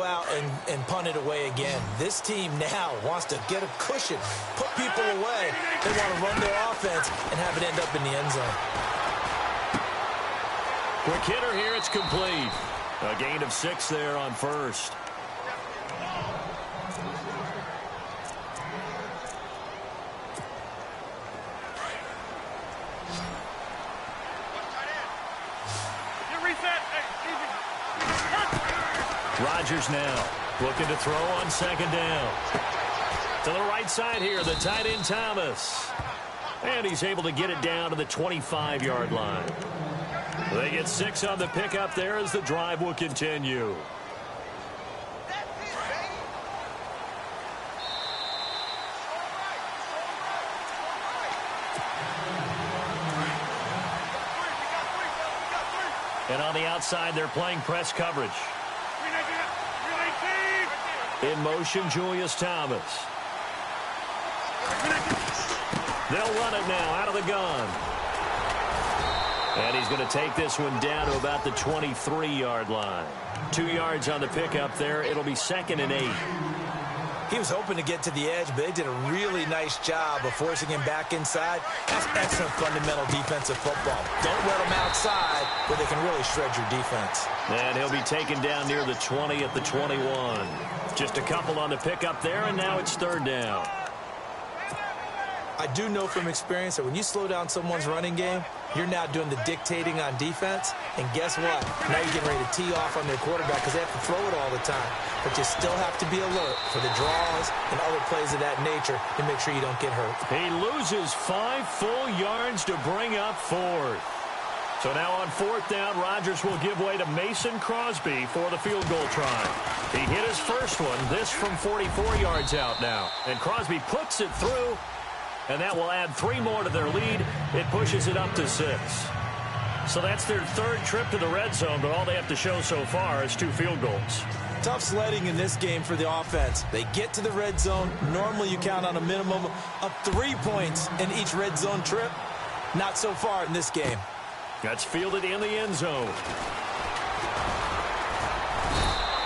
out and punt it away again. This team now wants to get a cushion, put people away. They want to run their offense and have it end up in the end zone. Quick hitter here, it's complete. A gain of 6 there on first. Rodgers now looking to throw on second down. To the right side here, the tight end Thomas. And he's able to get it down to the 25-yard line. They get 6 on the pickup there as the drive will continue. And on the outside, they're playing press coverage. In motion, Julius Thomas. They'll run it now out of the gun. And he's going to take this one down to about the 23-yard line. 2 yards on the pickup there. It'll be 2nd and 8. He was hoping to get to the edge, but they did a really nice job of forcing him back inside. That's excellent fundamental defensive football. Don't let him outside where they can really shred your defense. And he'll be taken down near the 20 at the 21. Just a couple on the pickup there, and now it's 3rd down. I do know from experience that when you slow down someone's running game, you're now doing the dictating on defense. And guess what? Now you're getting ready to tee off on their quarterback because they have to throw it all the time. But you still have to be alert for the draws and other plays of that nature to make sure you don't get hurt. He loses 5 full yards to bring up 4th. So now on 4th down, Rodgers will give way to Mason Crosby for the field goal try. He hit his first one, this from 44 yards out now. And Crosby puts it through, and that will add 3 more to their lead. It pushes it up to 6. So that's their 3rd trip to the red zone, but all they have to show so far is 2 field goals. Tough sledding in this game for the offense. They get to the red zone. Normally you count on a minimum of 3 points in each red zone trip. Not so far in this game. That's fielded in the end zone.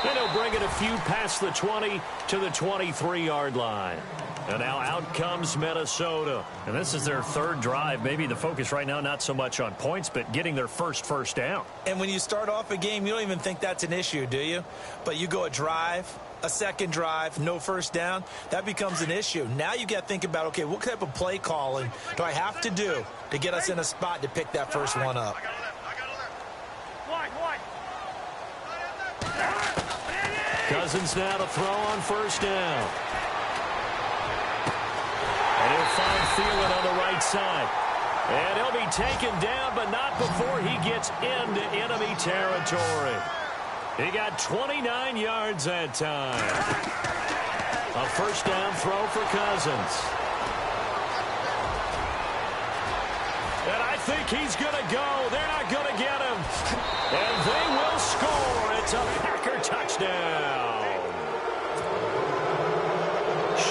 And he'll bring it a few past the 20 to the 23-yard line. And now out comes Minnesota. And this is their 3rd drive. Maybe the focus right now not so much on points, but getting their first down. And when you start off a game, you don't even think that's an issue, do you? But you go a drive, a second drive, no first down, that becomes an issue. Now you got to think about, okay, what type of play calling do I have to do to get us in a spot to pick that first one up? Cousins now to throw on first down. And he'll find Thielen on the right side. And he'll be taken down, but not before he gets into enemy territory. He got 29 yards that time. A first down throw for Cousins. And I think he's going to go. They're not going to get him. And they will score. It's a Packer touchdown.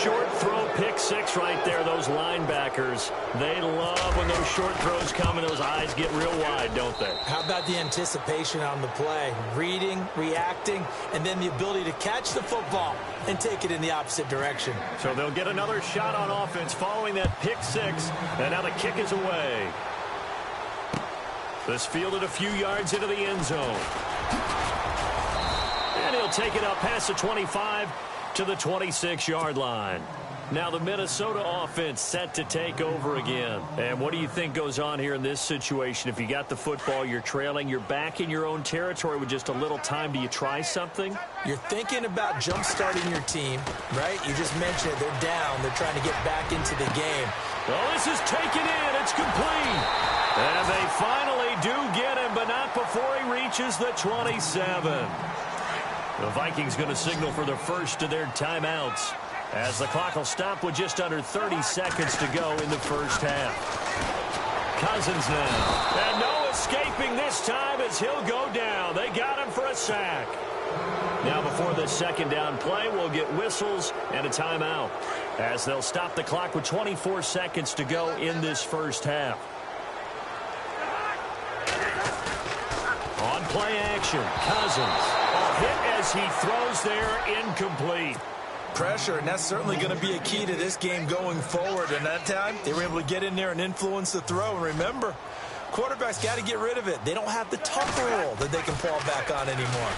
Short throw, pick 6 right there. Those linebackers, they love when those short throws come and those eyes get real wide, don't they? How about the anticipation on the play? Reading, reacting, and then the ability to catch the football and take it in the opposite direction. So they'll get another shot on offense following that pick 6, and now the kick is away. This fielded a few yards into the end zone. And he'll take it up past the 25 to the 26-yard line. Now the Minnesota offense set to take over again. And what do you think goes on here in this situation? If you got the football, you're trailing, you're back in your own territory with just a little time. Do you try something? You're thinking about jump-starting your team, right? You just mentioned it. They're down. They're trying to get back into the game. Well, this is taken in. It's complete. And they finally do get him, but not before he reaches the 27. The Vikings going to signal for the first of their timeouts, as the clock will stop with just under 30 seconds to go in the first half. Cousins now. And no escaping this time as he'll go down. They got him for a sack. Now before the second down play, we'll get whistles and a timeout, as they'll stop the clock with 24 seconds to go in this first half. On play action, Cousins. hit as he throws there, incomplete. Pressure, and that's certainly going to be a key to this game going forward. And that time, they were able to get in there and influence the throw. And remember, quarterbacks got to get rid of it. They don't have the tougher role that they can fall back on anymore.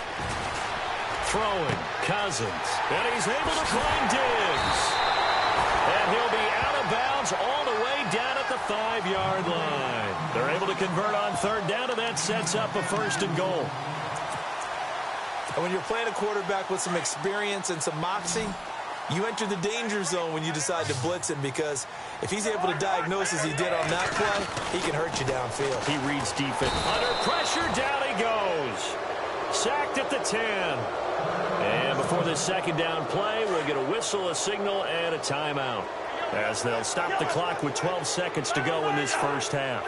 Throwing, Cousins, and he's able to find Diggs. And he'll be out of bounds all the way down at the 5-yard line. They're able to convert on third down, and that sets up a first and goal. And when you're playing a quarterback with some experience and some moxie, you enter the danger zone when you decide to blitz him, because if he's able to diagnose as he did on that play, he can hurt you downfield. He reads defense. Under pressure, down he goes. Sacked at the 10. And before this second down play, we'll get a whistle, a signal, and a timeout, as they'll stop the clock with 12 seconds to go in this first half.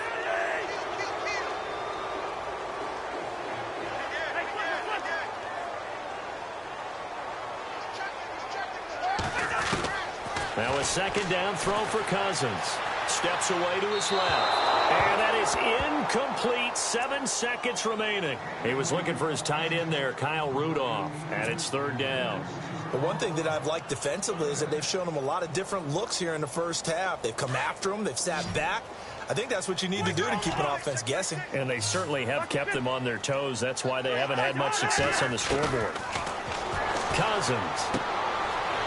Now a second down throw for Cousins. Steps away to his left. And that is incomplete. 7 seconds remaining. He was looking for his tight end there, Kyle Rudolph. And it's third down. But one thing that I've liked defensively is that they've shown him a lot of different looks here in the first half. They've come after him. They've sat back. I think that's what you need to do to keep an offense guessing. And they certainly have kept them on their toes. That's why they haven't had much success on the scoreboard. Cousins.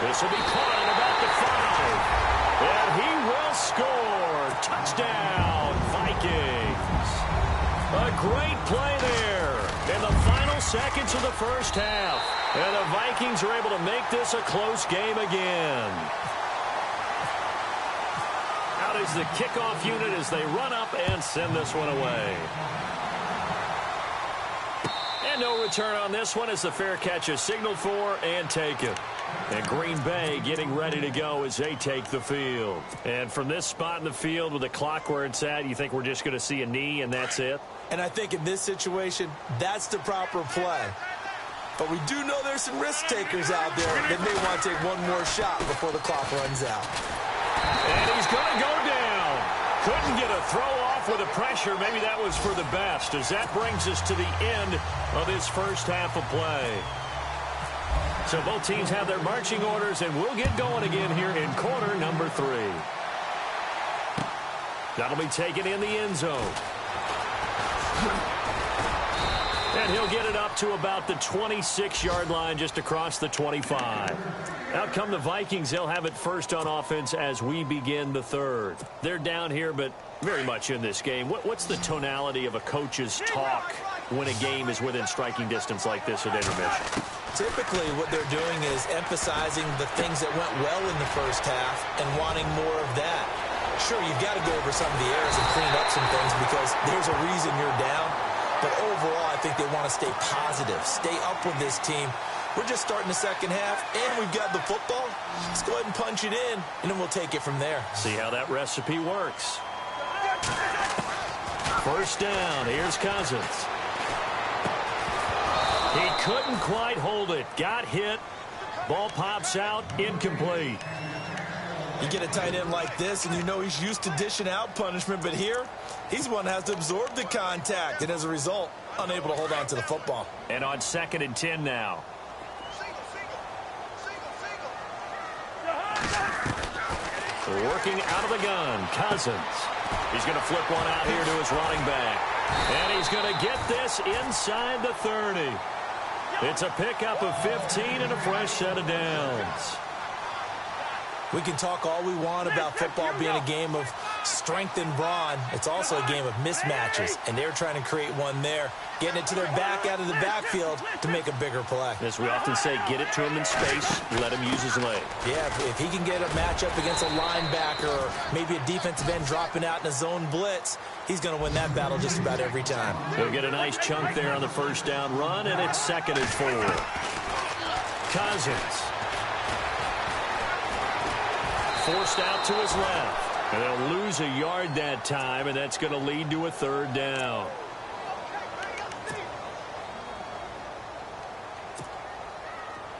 This will be caught at about the 5. And he will score. Touchdown, Vikings. A great play there in the final seconds of the first half. And the Vikings are able to make this a close game again. Out is the kickoff unit as they run up and send this one away. And no return on this one as the fair catch is signaled for and taken. And Green Bay getting ready to go as they take the field. And from this spot in the field with the clock where it's at, you think we're just going to see a knee and that's it? And I think in this situation, that's the proper play. But we do know there's some risk takers out there that may want to take one more shot before the clock runs out. And he's going to go down. Couldn't get a throw off with the pressure. Maybe that was for the best, as that brings us to the end of this first half of play. So both teams have their marching orders, and we'll get going again here in quarter number 3. That'll be taken in the end zone. And he'll get it up to about the 26-yard line, just across the 25. Out come the Vikings. They'll have it first on offense as we begin the third. They're down here, but very much in this game. What's the tonality of a coach's talk when a game is within striking distance like this at intermission? Typically, what they're doing is emphasizing the things that went well in the first half and wanting more of that. Sure, you've got to go over some of the errors and clean up some things because there's a reason you're down. But overall, I think they want to stay positive, stay up with this team. We're just starting the second half, and we've got the football. Let's go ahead and punch it in, and then we'll take it from there. See how that recipe works. First down. Here's Cousins. He couldn't quite hold it. Got hit. Ball pops out. Incomplete. You get a tight end like this, and you know he's used to dishing out punishment, but here, he's the one that has to absorb the contact, and as a result, unable to hold on to the football. And on 2nd and 10 now. Working out of the gun, Cousins. He's going to flip one out here to his running back. And he's going to get this inside the 30. It's a pickup of 15 and a fresh set of downs. We can talk all we want about football being a game of strength and brawn. It's also a game of mismatches, and they're trying to create one there, getting it to their back out of the backfield to make a bigger play. As we often say, get it to him in space, let him use his leg. Yeah, if he can get a matchup against a linebacker or maybe a defensive end dropping out in a zone blitz, he's going to win that battle just about every time. He'll get a nice chunk there on the first down run, and it's 2nd and 4. Cousins. Forced out to his left. And they'll lose a yard that time, and that's going to lead to a third down.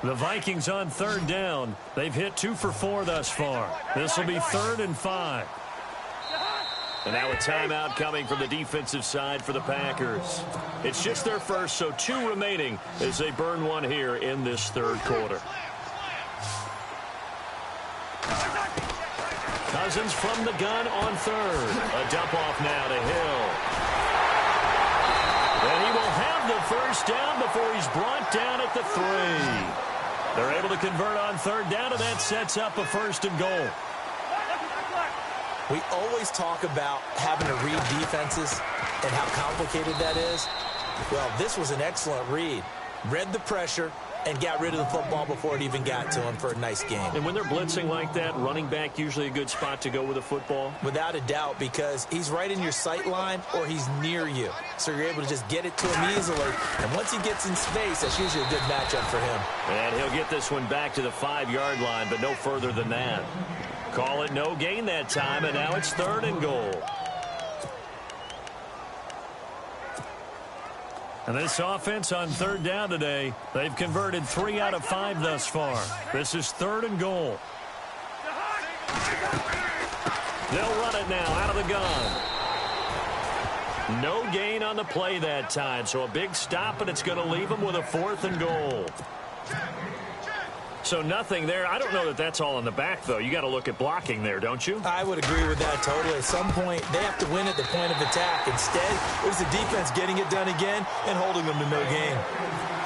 The Vikings on third down. They've hit 2 for 4 thus far. This will be 3rd and 5. And now a timeout coming from the defensive side for the Packers. It's just their first, so 2 remaining as they burn one here in this third quarter. Cousins from the gun on third. A dump off now to Hill. And he will have the first down before he's brought down at the 3. They're able to convert on third down, and that sets up a 1st and goal. We always talk about having to read defenses and how complicated that is. Well, this was an excellent read. Read the pressure and got rid of the football before it even got to him for a nice game. And when they're blitzing like that, running back usually a good spot to go with the football? Without a doubt, because he's right in your sight line or he's near you. So you're able to just get it to him easily. And once he gets in space, that's usually a good matchup for him. And he'll get this one back to the 5-yard line, but no further than that. Call it no gain that time, and now it's 3rd and goal. And this offense on 3rd down today, they've converted 3 out of 5 thus far. This is 3rd and goal. They'll run it now out of the gun. No gain on the play that time, so a big stop, and it's going to leave them with a 4th and goal. So nothing there. I don't know that that's all in the back, though. You got to look at blocking there, don't you? I would agree with that totally. At some point, they have to win at the point of attack. Instead, it was the defense getting it done again and holding them to no gain.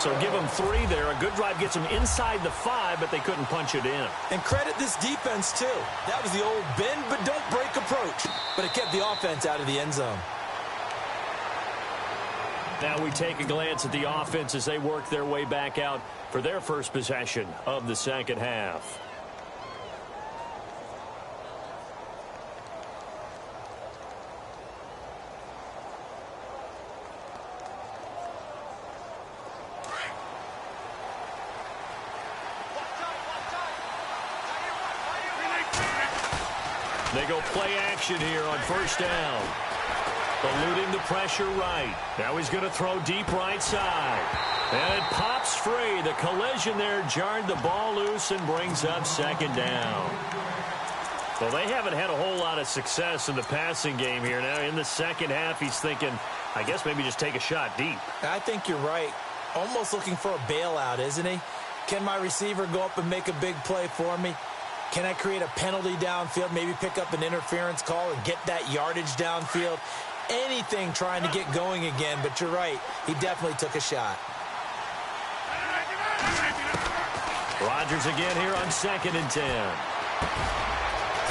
So give them 3 there. A good drive gets them inside the 5, but they couldn't punch it in. And credit this defense, too. That was the old bend but don't break approach. But it kept the offense out of the end zone. Now we take a glance at the offense as they work their way back out for their first possession of the second half. They go play action here on 1st down. Eluding the pressure right. Now he's going to throw deep right side. And it pops free. The collision there jarred the ball loose and brings up 2nd down. Well, they haven't had a whole lot of success in the passing game here. Now in the second half, he's thinking, I guess maybe just take a shot deep. I think you're right. Almost looking for a bailout, isn't he? Can my receiver go up and make a big play for me? Can I create a penalty downfield, maybe pick up an interference call and get that yardage downfield? Anything trying to get going again, but you're right. He definitely took a shot. Rodgers again here on 2nd and 10.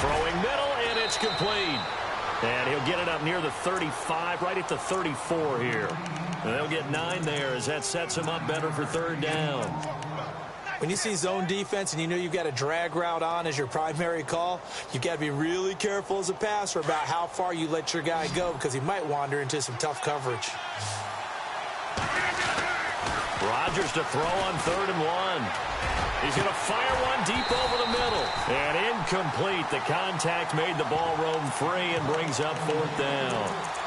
Throwing middle, and it's complete. And he'll get it up near the 35, right at the 34 here. And they'll get 9 there as that sets him up better for 3rd down. When you see zone defense and you know you've got a drag route on as your primary call, you've got to be really careful as a passer about how far you let your guy go because he might wander into some tough coverage. Rodgers to throw on 3rd and 1. He's going to fire one deep over the middle. And incomplete. The contact made the ball roam free and brings up 4th down.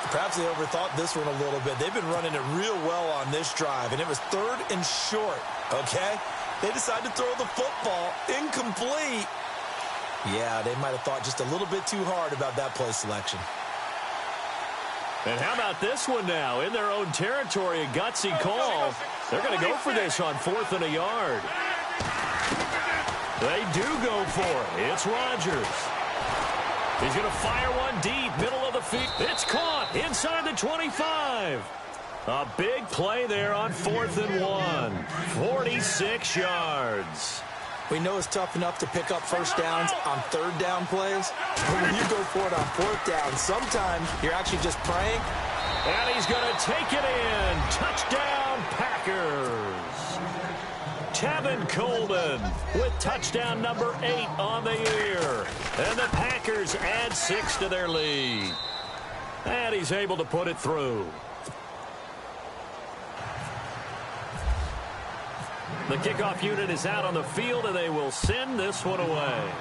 Perhaps they overthought this one a little bit. They've been running it real well on this drive, and it was 3rd and short, okay? They decided to throw the football incomplete. Yeah, they might have thought just a little bit too hard about that play selection. And how about this one now? In their own territory, a gutsy call. They're going to go for this on 4th and a yard. They do go for it. It's Rodgers. He's going to fire one deep, middle of the field. It's caught inside the 25. A big play there on 4th and 1. 46 yards. We know it's tough enough to pick up first downs on 3rd down plays, but when you go for it on 4th down, sometimes you're actually just praying. And he's going to take it in. Touchdown, Packers. Tevin Coleman with touchdown number 8 on the year. And the Packers add 6 to their lead. And he's able to put it through. The kickoff unit is out on the field, and they will send this one away.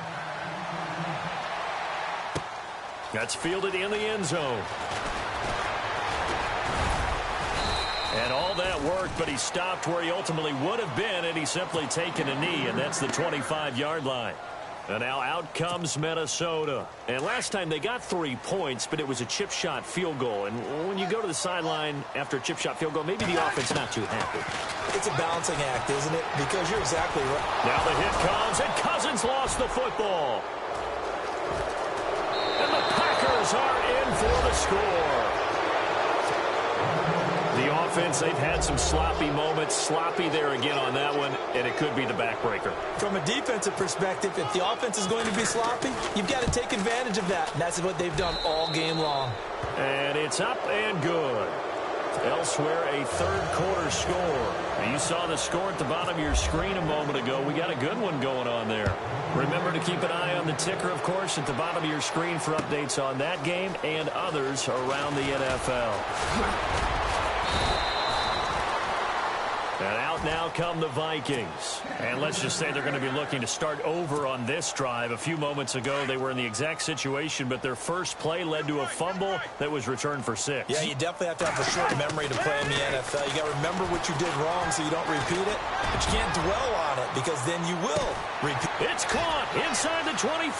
That's fielded in the end zone. And all that worked, but he stopped where he ultimately would have been, and he's simply taken a knee, and that's the 25-yard line. And now out comes Minnesota. And last time they got 3 points, but it was a chip shot field goal. And when you go to the sideline after a chip shot field goal, maybe the offense not too happy. It's a balancing act, isn't it? Because you're exactly right. Now the hit comes, and Cousins lost the football. And the Packers are in for the score. The offense, they've had some sloppy moments. Sloppy there again on that one, and it could be the backbreaker. From a defensive perspective, if the offense is going to be sloppy, you've got to take advantage of that. And that's what they've done all game long. And it's up and good. Elsewhere, a third-quarter score. And you saw the score at the bottom of your screen a moment ago. We got a good one going on there. Remember to keep an eye on the ticker, of course, at the bottom of your screen for updates on that game and others around the NFL. And out now come the Vikings. And let's just say they're going to be looking to start over on this drive. A few moments ago, they were in the exact situation, but their first play led to a fumble that was returned for 6. Yeah, you definitely have to have a short memory to play in the NFL. You got to remember what you did wrong so you don't repeat it, but you can't dwell on it because then you will repeat. It's caught inside the 25.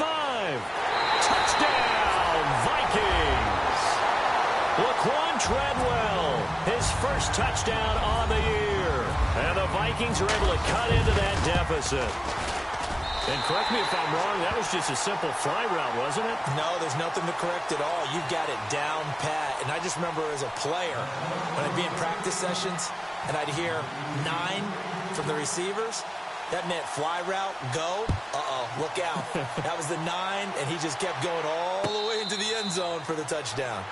Touchdown, Vikings. Laquan Treadwell, his first touchdown on the year. And the Vikings are able to cut into that deficit. And correct me if I'm wrong, that was just a simple fly route, wasn't it? No, there's nothing to correct at all. You've got it down pat. And I just remember as a player, when I'd be in practice sessions, and I'd hear 9 from the receivers, that meant fly route, go, look out. That was the 9, and he just kept going all the way into the end zone for the touchdown.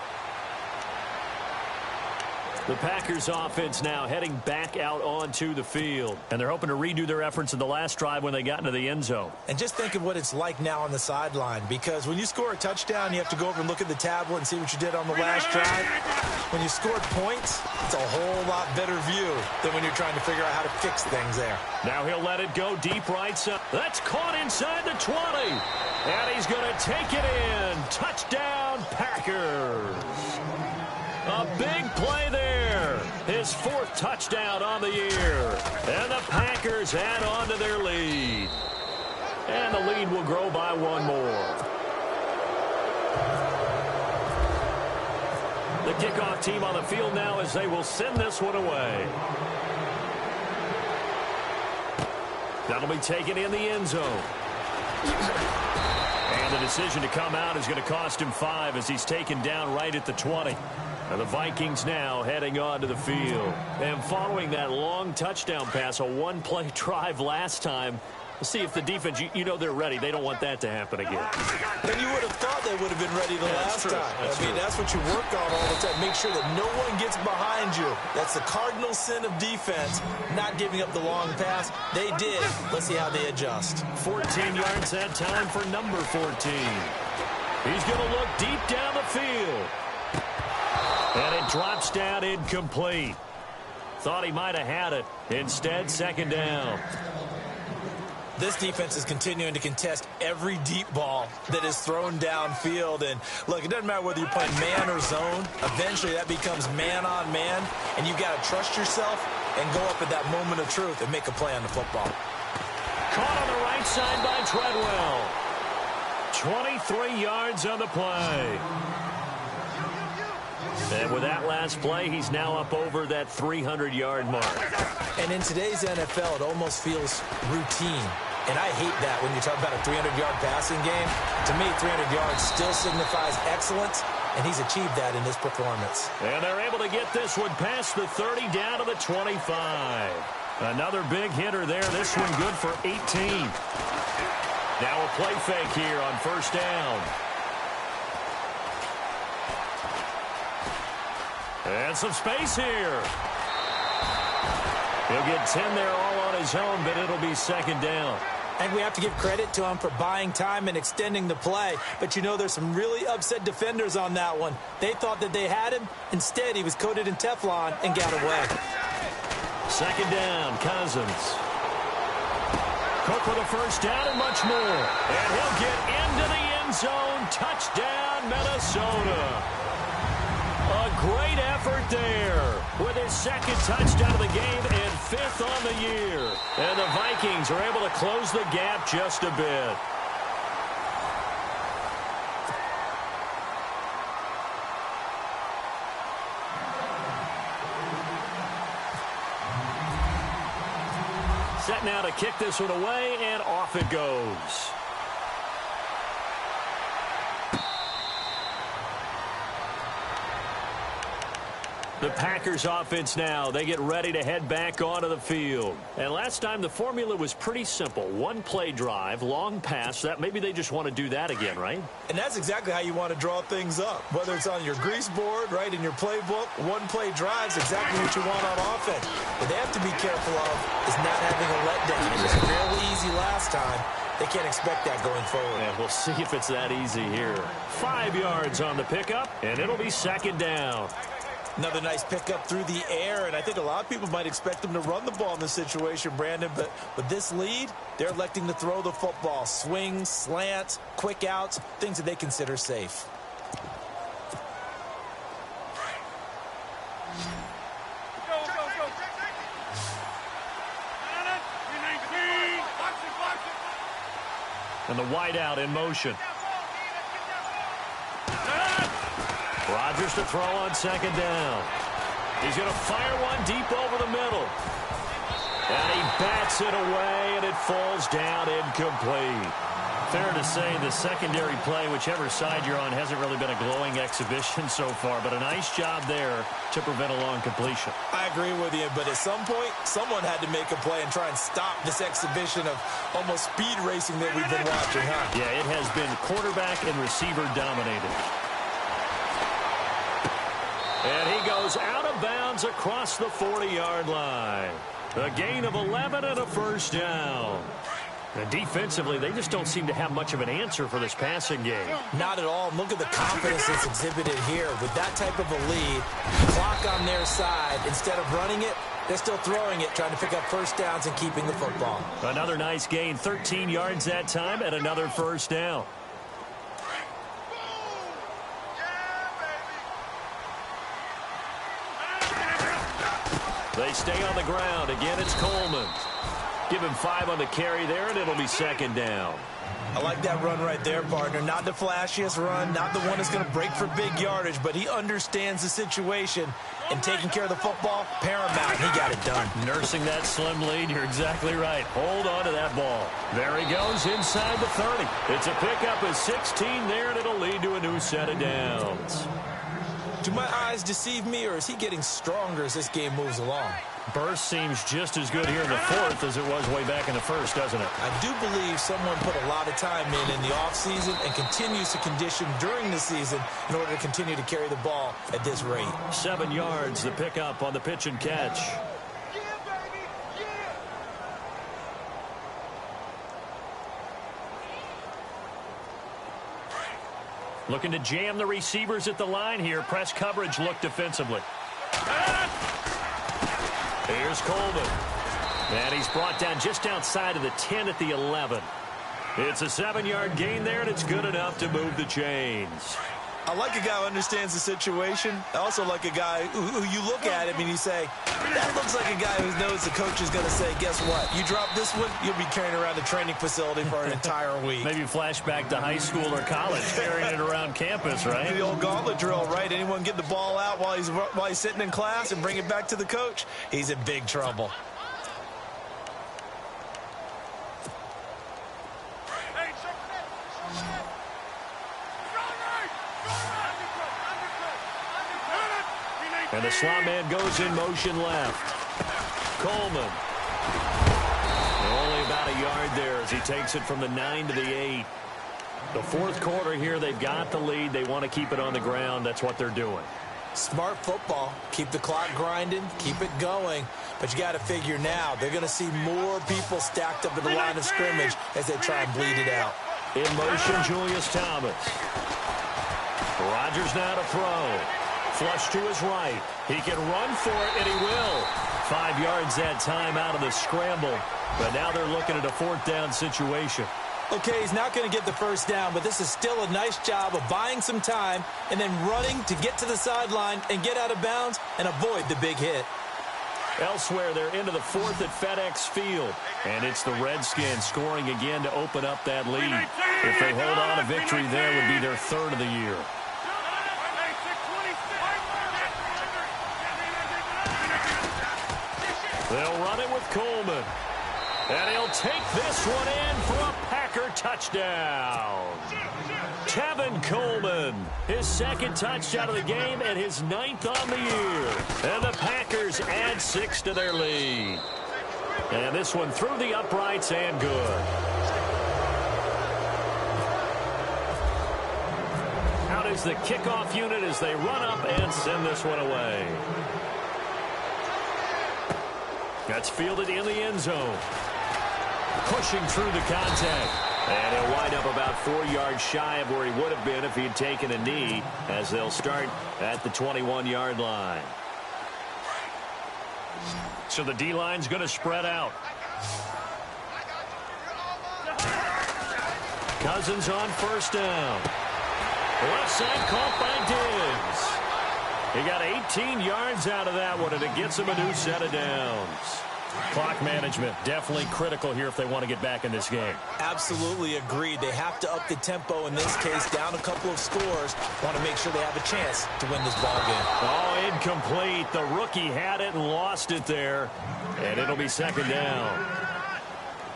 The Packers offense now heading back out onto the field. And they're hoping to redo their efforts in the last drive when they got into the end zone. And just think of what it's like now on the sideline. Because when you score a touchdown, you have to go over and look at the tablet and see what you did on the last drive. When you scored points, it's a whole lot better view than when you're trying to figure out how to fix things there. Now he'll let it go deep right side. That's caught inside the 20. And he's going to take it in. Touchdown, Packers. A big play there. His 4th touchdown on the year. And the Packers add on to their lead. And the lead will grow by 1 more. The kickoff team on the field now as they will send this one away. That'll be taken in the end zone. And the decision to come out is going to cost him 5 as he's taken down right at the 20. And the Vikings now heading onto the field. And following that long touchdown pass, a 1-play drive last time, we'll see if the defense, you know they're ready. They don't want that to happen again. And you would have thought they would have been ready the last time. That's what you work on all the time. Make sure that no one gets behind you. That's the cardinal sin of defense, not giving up the long pass. They did. Let's see how they adjust. 14 yards that time for number 14. He's going to look deep down the field. And it drops down incomplete. Thought he might have had it. Instead, 2nd down. This defense is continuing to contest every deep ball that is thrown downfield. And, look, it doesn't matter whether you're playing man or zone. Eventually, that becomes man-on-man. And you've got to trust yourself and go up at that moment of truth and make a play on the football. Caught on the right side by Treadwell. 23 yards on the play. And with that last play, he's now up over that 300-yard mark. And in today's NFL, it almost feels routine. And I hate that when you talk about a 300-yard passing game. To me, 300 yards still signifies excellence, and he's achieved that in this performance. And they're able to get this one past the 30 down to the 25. Another big hitter there. This one good for 18. Now a play fake here on 1st down. And some space here. He'll get 10 there all on his own, but it'll be 2nd down. And we have to give credit to him for buying time and extending the play. But, you know, there's some really upset defenders on that one. They thought that they had him. Instead, he was coated in Teflon and got away. 2nd down, Cousins. Cook with a 1st down and much more. And he'll get into the end zone. Touchdown, Minnesota. A great effort there with his 2nd touchdown of the game and 5th on the year. And the Vikings are able to close the gap just a bit. now to kick this one away, and off it goes. The Packers offense now, they get ready to head back onto the field. And last time the formula was pretty simple. One play drive, long pass. That maybe they just want to do that again, right? And that's exactly how you want to draw things up. Whether it's on your grease board, right, in your playbook, one play drive is exactly what you want on offense. What they have to be careful of is not having a letdown. It was fairly easy last time. They can't expect that going forward. And we'll see if it's that easy here. 5 yards on the pickup, and it'll be second down. Another nice pickup through the air, and I think a lot of people might expect them to run the ball in this situation, Brandon, but with this lead, they're electing to throw the football. Swings, slants, quick outs, things that they consider safe. And the wideout in motion. Rodgers to throw on second down. He's going to fire one deep over the middle. And he bats it away, and it falls down incomplete. Fair to say the secondary play, whichever side you're on, hasn't really been a glowing exhibition so far, but a nice job there to prevent a long completion. I agree with you, but at some point, someone had to make a play and try and stop this exhibition of almost speed racing that we've been watching, huh? Yeah, it has been quarterback and receiver dominated. And he goes out of bounds across the 40-yard line. A gain of 11 and a first down. And defensively, they just don't seem to have much of an answer for this passing game. Not at all. Look at the confidence that's exhibited here. With that type of a lead, clock on their side, instead of running it, they're still throwing it, trying to pick up first downs and keeping the football. Another nice gain, 13 yards that time, and another first down. They stay on the ground. Again, it's Coleman. Give him 5 on the carry there, and it'll be second down. I like that run right there, partner. Not the flashiest run, not the one that's going to break for big yardage, but he understands the situation, and taking care of the football, paramount. He got it done. Nursing that slim lead, you're exactly right. Hold on to that ball. There he goes inside the 30. It's a pickup of 16 there, and it'll lead to a new set of downs. Do my eyes deceive me, or is he getting stronger as this game moves along? Burst seems just as good here in the fourth as it was way back in the first, doesn't it? I do believe someone put a lot of time in the offseason and continues to condition during the season in order to continue to carry the ball at this rate. 7 yards, the pickup on the pitch and catch. Looking to jam the receivers at the line here. Press coverage look defensively. Here's Coleman. And he's brought down just outside of the 10 at the 11. It's a 7-yard gain there, and it's good enough to move the chains. I like a guy who understands the situation. I also like a guy who you look at him and you say, that looks like a guy who knows the coach is going to say, guess what? You drop this one, you'll be carrying around the training facility for an entire week. Maybe flashback to high school or college, carrying it around campus, right? The old gauntlet drill, right? Anyone get the ball out while he's sitting in class and bring it back to the coach? He's in big trouble. And the slot man goes in motion left. Coleman. Only about a yard there as he takes it from the 9 to the 8. The fourth quarter here, they've got the lead. They want to keep it on the ground. That's what they're doing. Smart football. Keep the clock grinding. Keep it going. But you got to figure now, they're going to see more people stacked up at the line of scrimmage as they try and bleed it out. In motion, Julius Thomas. Rodgers now to throw. Flush to his right. He can run for it, and he will. 5 yards that time out of the scramble. But now they're looking at a fourth down situation. Okay, he's not going to get the first down, but this is still a nice job of buying some time and then running to get to the sideline and get out of bounds and avoid the big hit. Elsewhere, they're into the fourth at FedEx Field. And it's the Redskins scoring again to open up that lead. If they hold on, a victory there would be their third of the year. They'll run it with Coleman. And he'll take this one in for a Packer touchdown. Tevin Coleman, his second touchdown of the game and his 9th on the year. And the Packers add 6 to their lead. And this one through the uprights and good. Out is the kickoff unit as they run up and send this one away. That's fielded in the end zone. Pushing through the contact. And he'll wind up about 4 yards shy of where he would have been if he had taken a knee, as they'll start at the 21-yard line. So the D-line's going to spread out. Cousins on first down. Left side caught by Diggs. He got 18 yards out of that one, and it gets him a new set of downs. Clock management, definitely critical here if they want to get back in this game. Absolutely agreed. They have to up the tempo in this case, down a couple of scores. Want to make sure they have a chance to win this ball game. Oh, incomplete. The rookie had it and lost it there, and it'll be second down.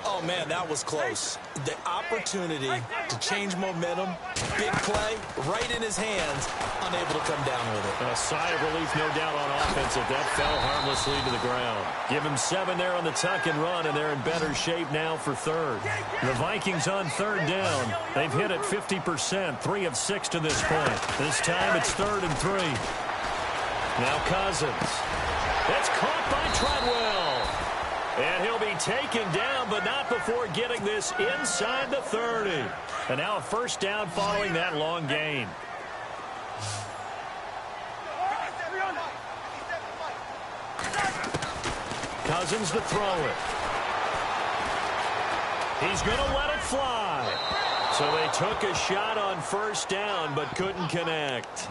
Oh, man, that was close. The opportunity to change momentum, big play, right in his hands, unable to come down with it. A sigh of relief, no doubt, on offense if that fell harmlessly to the ground. Give him 7 there on the tuck and run, and they're in better shape now for third. The Vikings on third down. They've hit it 50%, 3 of 6 to this point. This time it's 3rd and 3. Now Cousins. That's caught by Treadwell. And he'll be taken down, but not before getting this inside the 30. And now a first down following that long gain. Cousins to throw it. He's going to let it fly. So they took a shot on first down, but couldn't connect.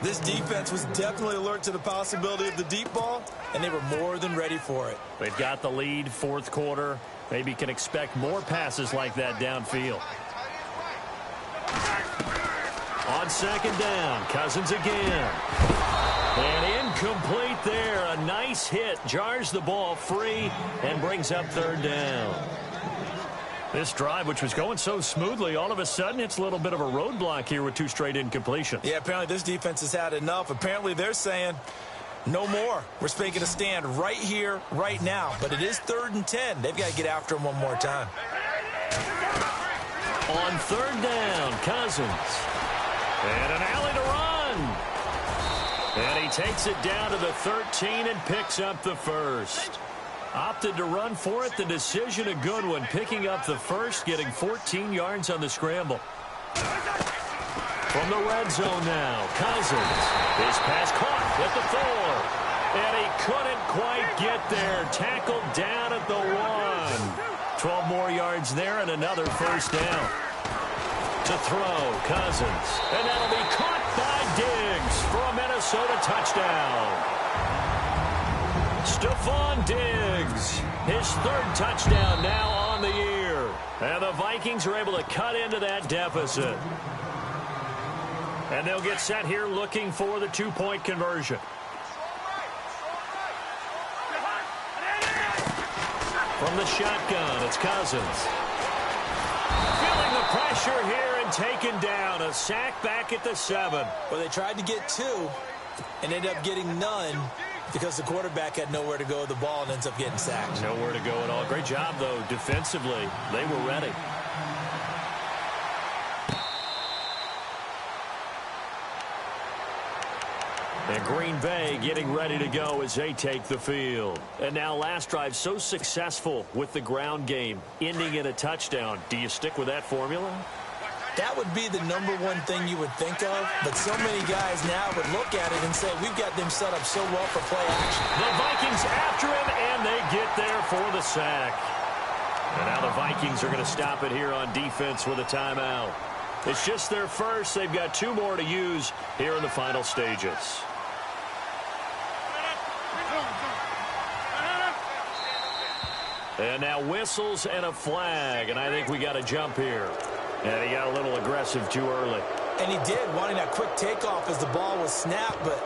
This defense was definitely alert to the possibility of the deep ball, and they were more than ready for it. They've got the lead, 4th quarter. Maybe can expect more passes like that downfield. On second down, Cousins again. And incomplete there. A nice hit. Jars the ball free and brings up 3rd down. This drive, which was going so smoothly, all of a sudden it's a little bit of a roadblock here with 2 straight incompletions. Yeah, apparently this defense has had enough. Apparently they're saying no more. We're making a stand right here, right now. But it is 3rd and 10. They've got to get after him one more time. On 3rd down, Cousins. And an alley to run. And he takes it down to the 13 and picks up the first. Opted to run for it. The decision a good one. Picking up the first, getting 14 yards on the scramble. From the red zone now, Cousins. His pass caught at the 4. And he couldn't quite get there. Tackled down at the 1. 12 more yards there and another first down. To throw, Cousins. And that'll be caught by Diggs for a Minnesota touchdown. Stephon Diggs, his 3rd touchdown now on the year. And the Vikings are able to cut into that deficit. And they'll get set here looking for the 2-point conversion. From the shotgun, it's Cousins. Feeling the pressure here and taken down. A sack back at the 7. Well, they tried to get 2 and ended up getting none, because the quarterback had nowhere to go with the ball and ends up getting sacked. Nowhere to go at all. Great job, though, defensively. They were ready. And Green Bay getting ready to go as they take the field. And now last drive so successful with the ground game, ending in a touchdown. Do you stick with that formula? That would be the #1 thing you would think of, but so many guys now would look at it and say, we've got them set up so well for play action. The Vikings after him, and they get there for the sack. And now the Vikings are going to stop it here on defense with a timeout. It's just their first. They've got 2 more to use here in the final stages. And now whistles and a flag, and I think we got a jump here. And he got a little aggressive too early. And he did, wanting that quick takeoff as the ball was snapped, but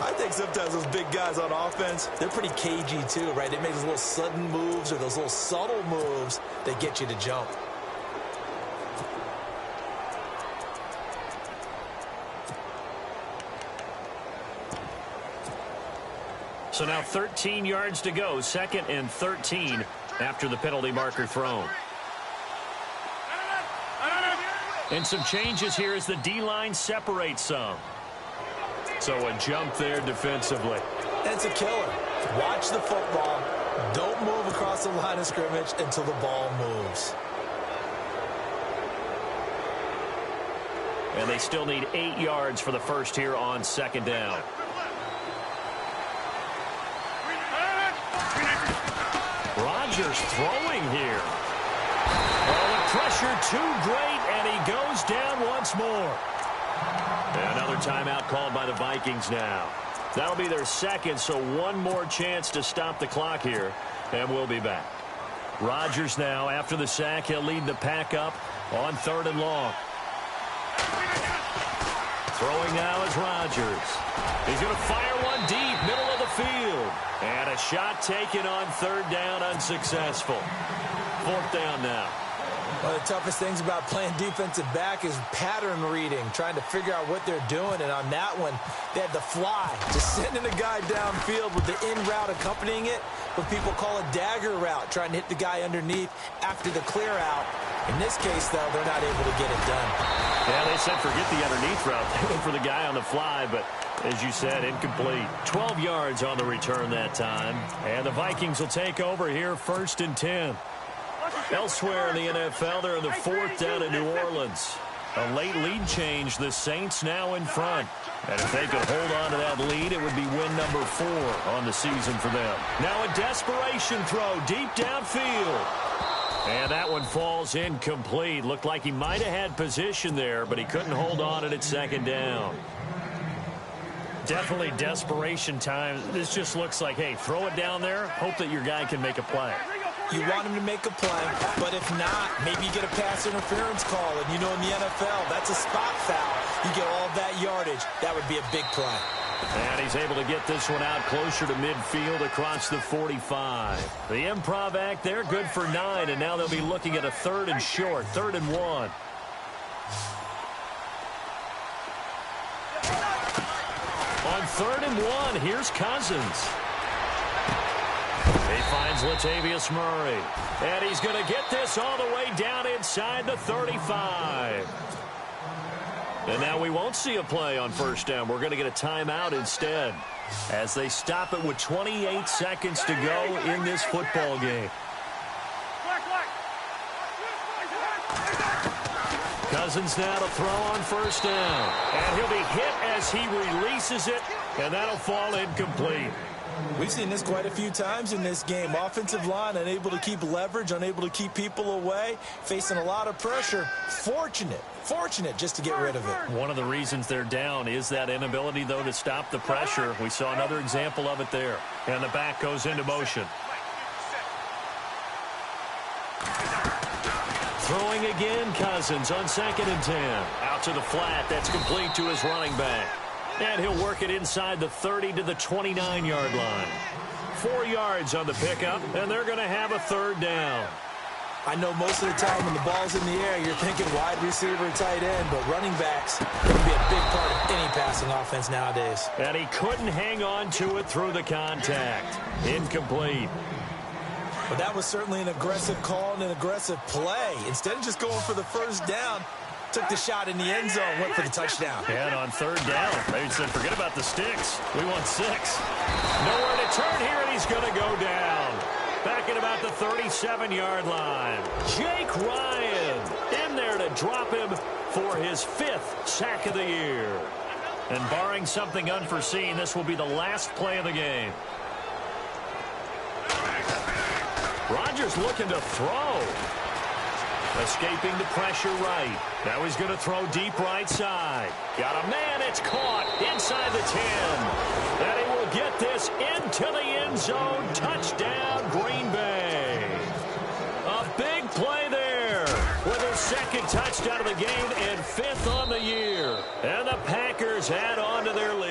I think sometimes those big guys on offense, they're pretty cagey too, right? They make those little sudden moves or those little subtle moves that get you to jump. So now 13 yards to go, 2nd and 13 after the penalty marker thrown. And some changes here as the D-line separates some. So a jump there defensively. That's a killer. Watch the football. Don't move across the line of scrimmage until the ball moves. And they still need 8 yards for the first here on 2nd down. Rodgers throwing here. Oh, the pressure too great, and he goes down once more. And another timeout called by the Vikings now. That'll be their 2nd, so one more chance to stop the clock here, and we'll be back. Rodgers now, after the sack, he'll lead the pack up on 3rd and long. Throwing now is Rodgers. He's going to fire one deep, middle of the field. And a shot taken on 3rd down, unsuccessful. 4th down now. One of the toughest things about playing defensive back is pattern reading, trying to figure out what they're doing. And on that one, they had the fly, just sending a guy downfield with the in route accompanying it, what people call a dagger route, trying to hit the guy underneath after the clear out. In this case, though, they're not able to get it done. Yeah, they said forget the underneath route. They went for the guy on the fly, but as you said, incomplete. 12 yards on the return that time. And the Vikings will take over here, 1st and 10. Elsewhere in the NFL, they're in the 4th down in New Orleans. A late lead change. The Saints now in front. And if they could hold on to that lead, it would be win number 4 on the season for them. Now a desperation throw deep downfield. And that one falls incomplete. Looked like he might have had position there, but he couldn't hold on at 2nd down. Definitely desperation time. This just looks like, hey, throw it down there, hope that your guy can make a play. You want him to make a play, but if not, maybe you get a pass interference call. And you know in the NFL, that's a spot foul. You get all that yardage. That would be a big play. And he's able to get this one out closer to midfield across the 45. The improv act there, good for 9, and now they'll be looking at a 3rd and short, 3rd and 1. On 3rd and 1, here's Cousins. He finds Latavius Murray. And he's going to get this all the way down inside the 35. And now we won't see a play on 1st down. We're going to get a timeout instead as they stop it with 28 seconds to go in this football game. Cousins now to throw on 1st down. And he'll be hit as he releases it, and that'll fall incomplete. We've seen this quite a few times in this game. Offensive line unable to keep leverage, unable to keep people away, facing a lot of pressure. Fortunate just to get rid of it. One of the reasons they're down is that inability, though, to stop the pressure. We saw another example of it there. And the back goes into motion. Throwing again, Cousins on 2nd and 10. Out to the flat. That's complete to his running back. And he'll work it inside the 30 to the 29-yard line. 4 yards on the pickup, and they're going to have a 3rd down. I know most of the time when the ball's in the air, you're thinking wide receiver, tight end, but running backs can be a big part of any passing offense nowadays. And he couldn't hang on to it through the contact. Incomplete. But that was certainly an aggressive call and an aggressive play. Instead of just going for the 1st down, took the shot in the end zone, went for the touchdown. And on 3rd down, they said, forget about the sticks. We want 6. Nowhere to turn here, and he's going to go down. Back at about the 37-yard line. Jake Ryan in there to drop him for his 5th sack of the year. And barring something unforeseen, this will be the last play of the game. Rodgers looking to throw. Escaping the pressure right. Now he's going to throw deep right side. Got a man. It's caught inside the 10. And he will get this into the end zone. Touchdown, Green Bay. A big play there with his 2nd touchdown of the game and 5th on the year. And the Packers add on to their lead.